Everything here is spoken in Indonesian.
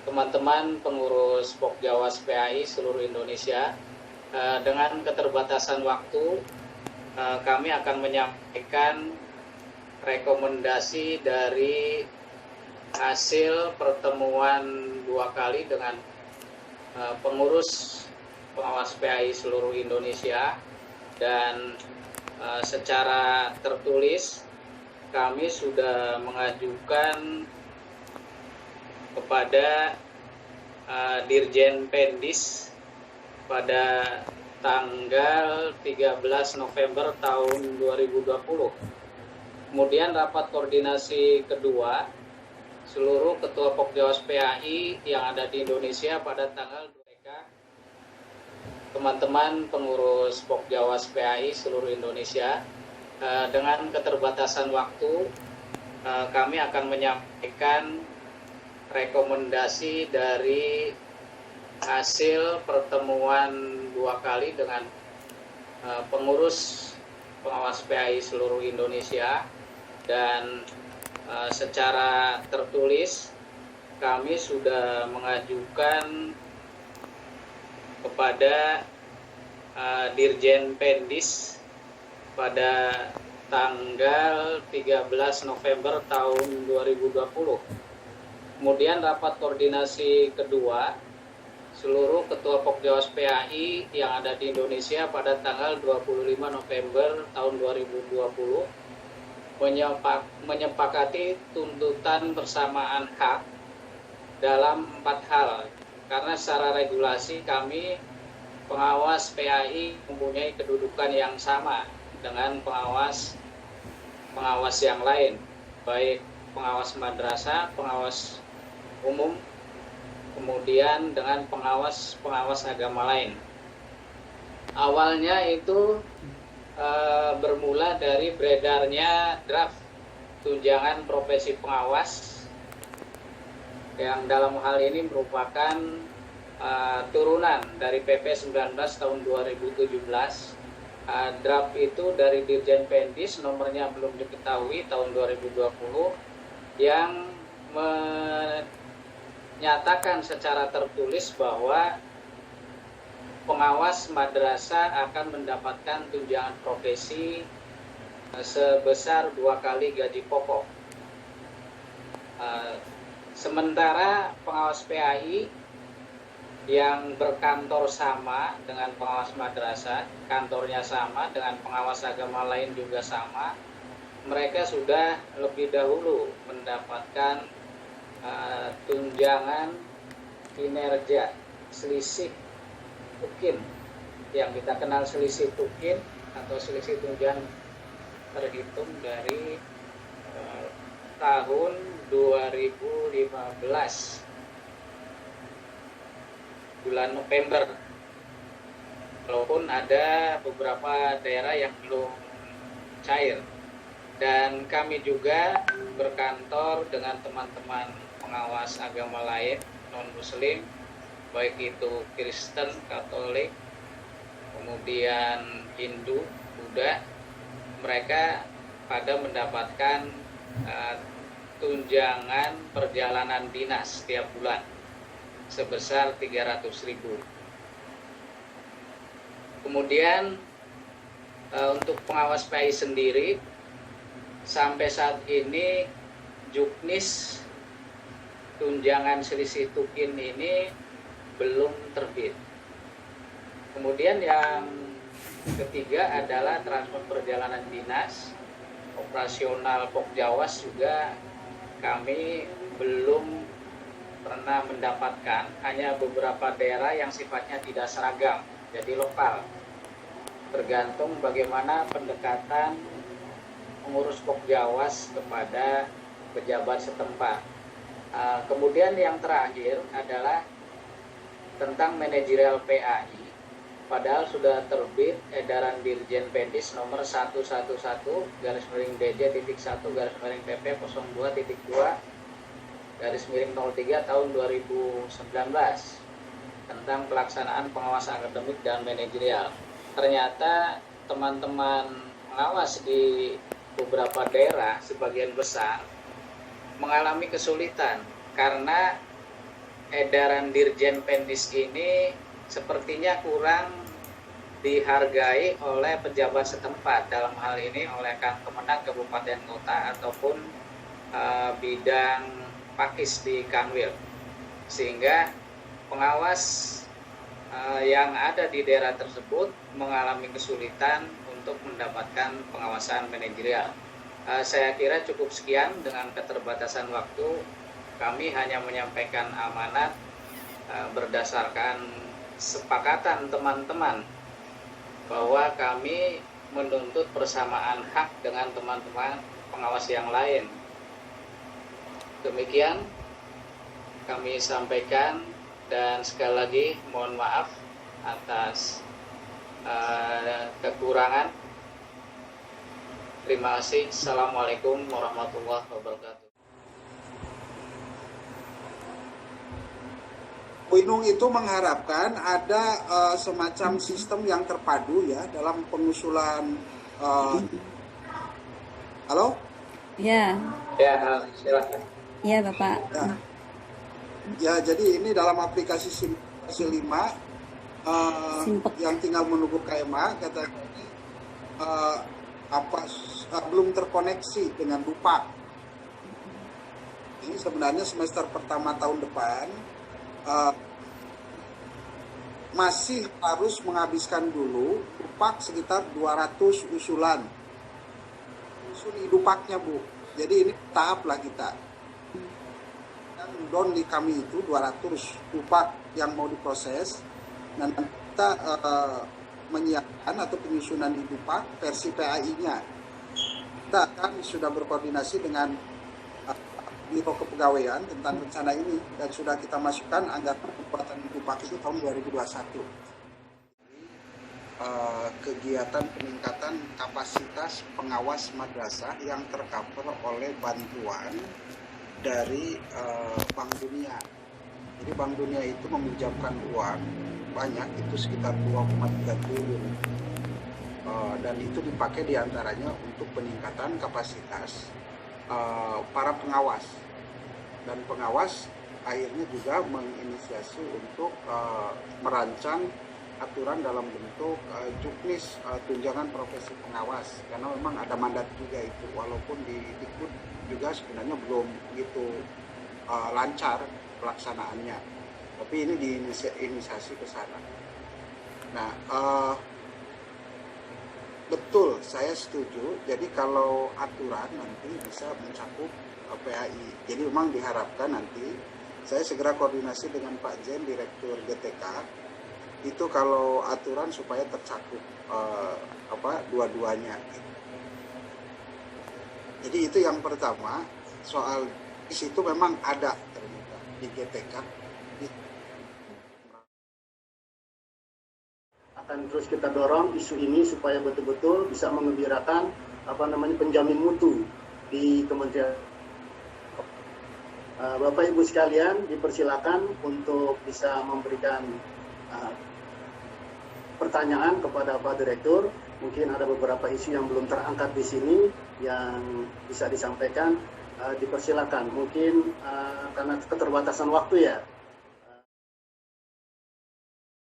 teman-teman pengurus Pokjawas PAI seluruh Indonesia, dengan keterbatasan waktu, kami akan menyampaikan rekomendasi dari hasil pertemuan 2 kali dengan pengurus pengawas PAI seluruh Indonesia, dan secara tertulis kami sudah mengajukan kepada Dirjen Pendis pada tanggal 13 November tahun 2020. Kemudian rapat koordinasi kedua seluruh ketua Pokjawas PAI yang ada di Indonesia pada tanggal 2. Teman-teman pengurus Pokjawas PAI seluruh Indonesia, dengan keterbatasan waktu, kami akan menyampaikan rekomendasi dari hasil pertemuan 2 kali dengan pengurus pengawas PAI seluruh Indonesia, dan secara tertulis kami sudah mengajukan kepada Dirjen Pendis pada tanggal 13 November tahun 2020. Kemudian rapat koordinasi kedua seluruh ketua Pokjawas PAI yang ada di Indonesia pada tanggal 25 November tahun 2020 menyepakati tuntutan persamaan hak dalam 4 hal. Karena secara regulasi kami pengawas PAI mempunyai kedudukan yang sama dengan pengawas yang lain, baik pengawas madrasah, pengawas umum, kemudian dengan pengawas agama lain. Awalnya itu bermula dari beredarnya draft tunjangan profesi pengawas, yang dalam hal ini merupakan turunan dari PP 19 tahun 2017. Draft itu dari Dirjen Pendis, nomornya belum diketahui, tahun 2020, yang menyatakan secara tertulis bahwa pengawas madrasah akan mendapatkan tunjangan profesi sebesar 2 kali gaji pokok. Sementara pengawas PAI yang berkantor sama dengan pengawas madrasah, kantornya sama dengan pengawas agama lain juga sama, mereka sudah lebih dahulu mendapatkan tunjangan kinerja selisih tukin, yang kita kenal selisih tukin atau selisih tunjangan terhitung dari tahun 2015 bulan November, walaupun ada beberapa daerah yang belum cair. Dan kami juga berkantor dengan teman-teman pengawas agama lain non-muslim, baik itu Kristen, Katolik, kemudian Hindu, Buddha. Mereka pada mendapatkan tunjangan perjalanan dinas setiap bulan sebesar 300.000. Kemudian untuk pengawas PAI sendiri, sampai saat ini juknis tunjangan selisih tukin ini belum terbit. Kemudian yang ketiga adalah transport perjalanan dinas, operasional Pokjawas juga kami belum pernah mendapatkan, hanya beberapa daerah yang sifatnya tidak seragam, jadi lokal, tergantung bagaimana pendekatan pengurus Pokjawas kepada pejabat setempat. Kemudian yang terakhir adalah tentang manajerial PAI, padahal sudah terbit edaran Dirjen Pendis nomor 111/DJ.1/PP 02.2/03 tahun 2019 tentang pelaksanaan pengawasan akademik dan manajerial. Ternyata teman-teman pengawas di beberapa daerah sebagian besar mengalami kesulitan karena edaran Dirjen Pendis ini sepertinya kurang dihargai oleh pejabat setempat, dalam hal ini oleh Kemenag Kabupaten Kota ataupun bidang Pakis di Kanwil, sehingga pengawas yang ada di daerah tersebut mengalami kesulitan untuk mendapatkan pengawasan manajerial. Saya kira cukup sekian dengan keterbatasan waktu. Kami hanya menyampaikan amanat berdasarkan kesepakatan teman-teman bahwa kami menuntut persamaan hak dengan teman-teman pengawas yang lain. Demikian kami sampaikan, dan sekali lagi mohon maaf atas kekurangan. Terima kasih. Assalamualaikum warahmatullahi wabarakatuh. Winung itu mengharapkan ada semacam sistem yang terpadu ya dalam pengusulan. Halo? Ya. Ya, silakan. Ya, Bapak. Ya, jadi ini dalam aplikasi Simpasi 5 yang tinggal menunggu KMA katanya belum terkoneksi dengan Dupak. Ini sebenarnya semester pertama tahun depan masih harus menghabiskan dulu Dupak sekitar 200 usulan. Usul Dupaknya, Bu. Jadi ini tahap lah kita. Dan down di kami itu 200 Dupak yang mau diproses, dan kita menyiapkan atau penyusunan di Dupak versi PAI-nya. Kita kan sudah berkoordinasi dengan Biro Kepegawaian tentang rencana ini, dan sudah kita masukkan anggaran pembuatan Dupak itu tahun 2021. Kegiatan peningkatan kapasitas pengawas madrasah yang tercover oleh bantuan dari Bank Dunia. Jadi Bank Dunia itu meminjamkan uang banyak, itu sekitar 2,3 triliun, dan itu dipakai diantaranya untuk peningkatan kapasitas para pengawas, dan pengawas akhirnya juga menginisiasi untuk merancang aturan dalam bentuk juknis tunjangan profesi pengawas, karena memang ada mandat juga itu, walaupun di Dikbud juga sebenarnya belum begitu lancar pelaksanaannya, tapi ini diinisiasi ke sana. Nah, betul, saya setuju. Jadi kalau aturan nanti bisa mencakup PAI. Jadi memang diharapkan nanti saya segera koordinasi dengan Pak Jen, Direktur GTK, itu kalau aturan supaya tercakup dua-duanya. Jadi itu yang pertama, soal di situ memang ada ternyata di GTK. Akan terus kita dorong isu ini supaya betul-betul bisa mengembirakan penjamin mutu di Kementerian. Bapak Ibu sekalian, dipersilakan untuk bisa memberikan pertanyaan kepada Pak Direktur. Mungkin ada beberapa isu yang belum terangkat di sini yang bisa disampaikan. Dipersilakan. Mungkin karena keterbatasan waktu ya,